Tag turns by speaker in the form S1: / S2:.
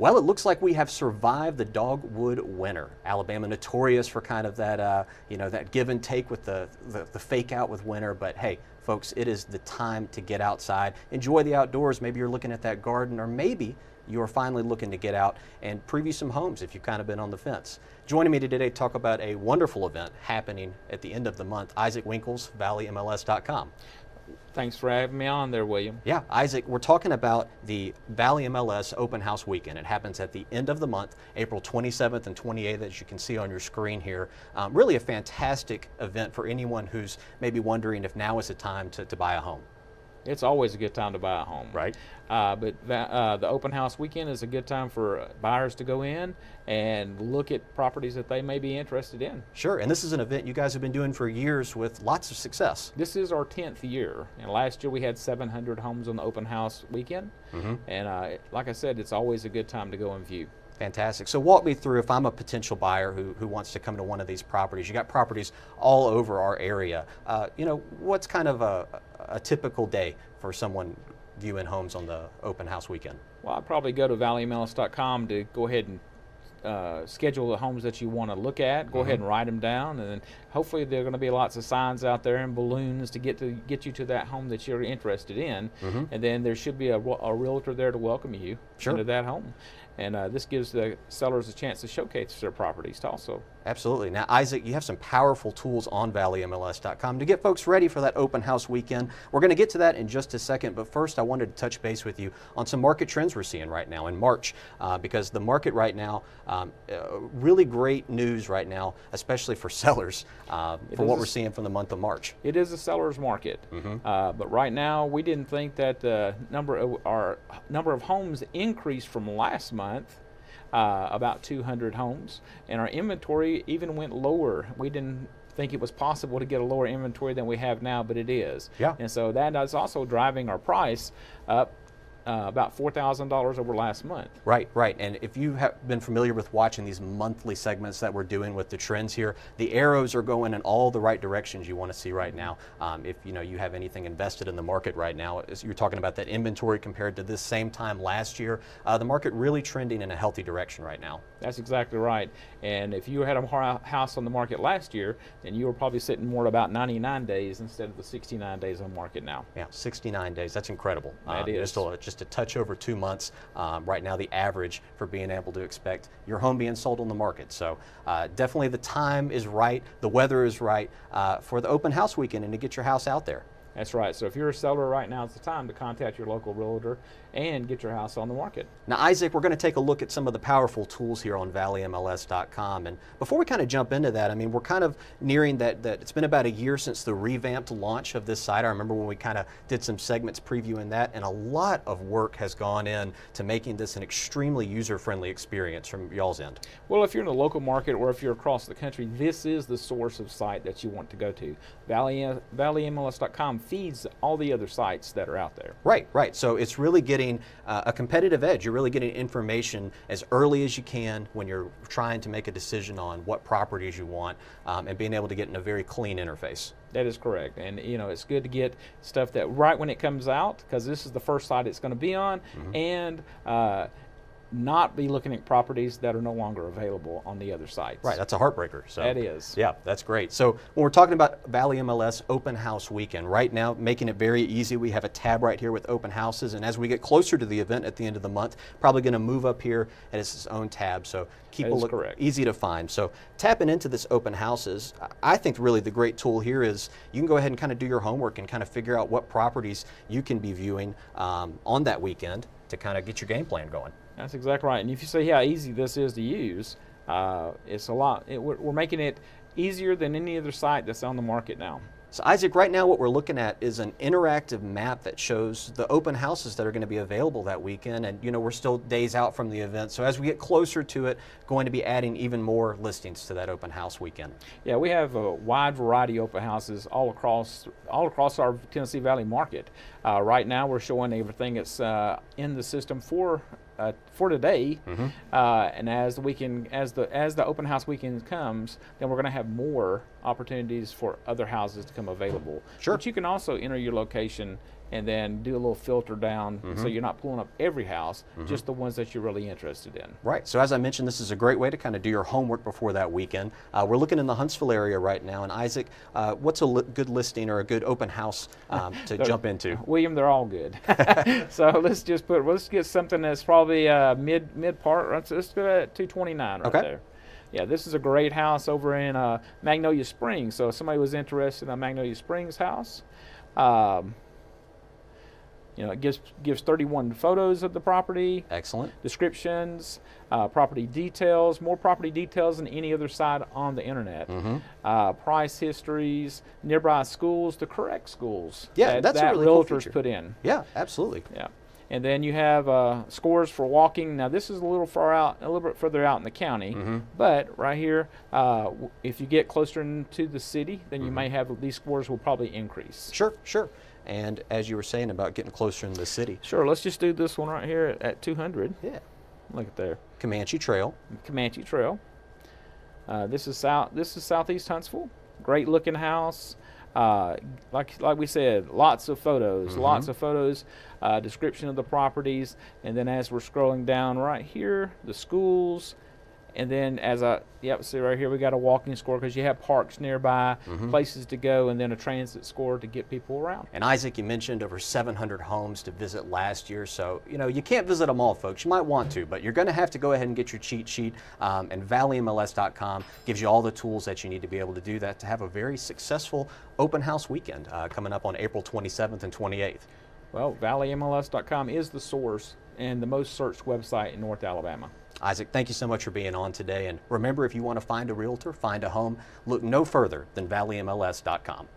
S1: Well, it looks like we have survived the dogwood winter. Alabama notorious for kind of that, that give and take with the fake out with winter. But hey, folks, it is the time to get outside, enjoy the outdoors. Maybe you're looking at that garden, or maybe you are finally looking to get out and preview some homes if you've kind of been on the fence. Joining me today to talk about a wonderful event happening at the end of the month, Isaac Winkles, ValleyMLS.com.
S2: Thanks for having me on there, William.
S1: Yeah, Isaac, we're talking about the Valley MLS Open House Weekend. It happens at the end of the month, April 27th and 28th, as you can see on your screen here. Really a fantastic event for anyone who's maybe wondering if now is the time to buy a home.
S2: It's always a good time to buy a home.
S1: Right.
S2: But the open house weekend is a good time for buyers to go in and look at properties that they may be interested in.
S1: Sure, and this is an event you guys have been doing for years with lots of success.
S2: This is our 10th year, and last year we had 700 homes on the open house weekend. And like I said, it's always a good time to go and view.
S1: Fantastic. So walk me through, if I'm a potential buyer who wants to come to one of these properties. You got properties all over our area. What's kind of a typical day for someone viewing homes on the open house weekend?
S2: Well, I'd probably go to ValleyMLS.com to go ahead and schedule the homes that you want to look at. Go ahead and write them down, and then hopefully there are going to be lots of signs out there and balloons to get you to that home that you're interested in. And then there should be a realtor there to welcome you into that home. And this gives the sellers a chance to showcase their properties also.
S1: Absolutely. Now, Isaac, you have some powerful tools on ValleyMLS.com to get folks ready for that open house weekend. We're going to get to that in just a second, but first I wanted to touch base with you on some market trends we're seeing right now in March, because the market right now, really great news right now, especially for sellers, for what we're seeing from the month of March.
S2: It is a seller's market, but right now we didn't think that the number of homes increased from last month. About 200 homes, and our inventory even went lower. We didn't think it was possible to get a lower inventory than we have now, but it is.
S1: Yeah.
S2: And so that is also driving our price up about $4,000 over last month.
S1: Right, right. And if you have been familiar with watching these monthly segments that we're doing with the trends here, the arrows are going in all the right directions you want to see right now. If you have anything invested in the market right now, as you're talking about that inventory compared to this same time last year, the market really trending in a healthy direction right now.
S2: That's exactly right. And if you had a house on the market last year, then you were probably sitting more about 99 days instead of the 69 days on market now.
S1: Yeah, 69 days. That's incredible.
S2: That is.
S1: Just a touch over 2 months. Right now, the average for being able to expect your home being sold on the market. So definitely the time is right. The weather is right for the open house weekend and to get your house out there.
S2: That's right. So if you're a seller right now, it's the time to contact your local realtor and get your house on the market.
S1: Now, Isaac, we're going to take a look at some of the powerful tools here on ValleyMLS.com. And before we kind of jump into that, I mean, we're kind of nearing that it's been about a year since the revamped launch of this site. I remember when we kind of did some segments previewing that, and a lot of work has gone in to making this an extremely user-friendly experience from y'all's end.
S2: Well, if you're in the local market or if you're across the country, this is the source of site that you want to go to. ValleyMLS.com feeds all the other sites that are out there.
S1: Right, right. So it's really getting a competitive edge. You're really getting information as early as you can when you're trying to make a decision on what properties you want, and being able to get in a very clean interface.
S2: That is correct. And it's good to get stuff that right when it comes out, because this is the first site it's going to be on, and not be looking at properties that are no longer available on the other sites.
S1: Right, that's a heartbreaker. So
S2: that is.
S1: Yeah, that's great. So when we're talking about Valley MLS Open House Weekend, right now, making it very easy, we have a tab right here with open houses, and as we get closer to the event at the end of the month, probably going to move up here and it's its own tab, so keep a look, easy to find. So tapping into this open houses, I think really the great tool here is you can go ahead and kind of do your homework and kind of figure out what properties you can be viewing on that weekend to kind of get your game plan going.
S2: That's exactly right. And if you see how easy this is to use, it's a lot. We're making it easier than any other site that's on the market now.
S1: So Isaac, right now what we're looking at is an interactive map that shows the open houses that are going to be available that weekend, and we're still days out from the event, so as we get closer to it, going to be adding even more listings to that open house weekend.
S2: Yeah, we have a wide variety of open houses all across our Tennessee Valley market. Right now we're showing everything that's in the system for today, and as the weekend, as the open house weekend comes, then we're going to have more opportunities for other houses to come available.
S1: Sure.
S2: But you can also enter your location and then do a little filter down so you're not pulling up every house, just the ones that you're really interested in.
S1: Right. So as I mentioned, this is a great way to kind of do your homework before that weekend. We're looking in the Huntsville area right now, and Isaac, what's a good listing or a good open house to jump into?
S2: William, they're all good. So let's get something that's probably mid part. Let's go at 229 right there. Yeah, this is a great house over in Magnolia Springs. So if somebody was interested in a Magnolia Springs house, you know, it gives 31 photos of the property.
S1: Excellent.
S2: Descriptions, property details, more property details than any other site on the internet. Price histories, nearby schools, the correct schools.
S1: Yeah, that's a really
S2: realtors
S1: cool feature.
S2: put in.
S1: Yeah, absolutely.
S2: Yeah. And then you have scores for walking. Now this is a little far out, a little bit further out in the county, but right here, if you get closer into the city, then you may have, these scores will probably increase.
S1: Sure, sure. And as you were saying about getting closer into the city.
S2: Sure, let's just do this one right here at 200.
S1: Yeah.
S2: Look at there.
S1: Comanche Trail.
S2: Comanche Trail. This is southeast Huntsville. Great looking house. Like we said, lots of photos, description of the properties, and then as we're scrolling down right here, the schools, and then see right here we got a walking score because you have parks nearby, places to go, and then a transit score to get people around.
S1: And Isaac, you mentioned over 700 homes to visit last year, so you know you can't visit them all, folks. You might want to, but you're going to have to go ahead and get your cheat sheet. And ValleyMLS.com gives you all the tools that you need to be able to do that to have a very successful open house weekend coming up on April 27th and 28th.
S2: Well, ValleyMLS.com is the source and the most searched website in North Alabama.
S1: Isaac, thank you so much for being on today. And remember, if you want to find a realtor, find a home, look no further than ValleyMLS.com.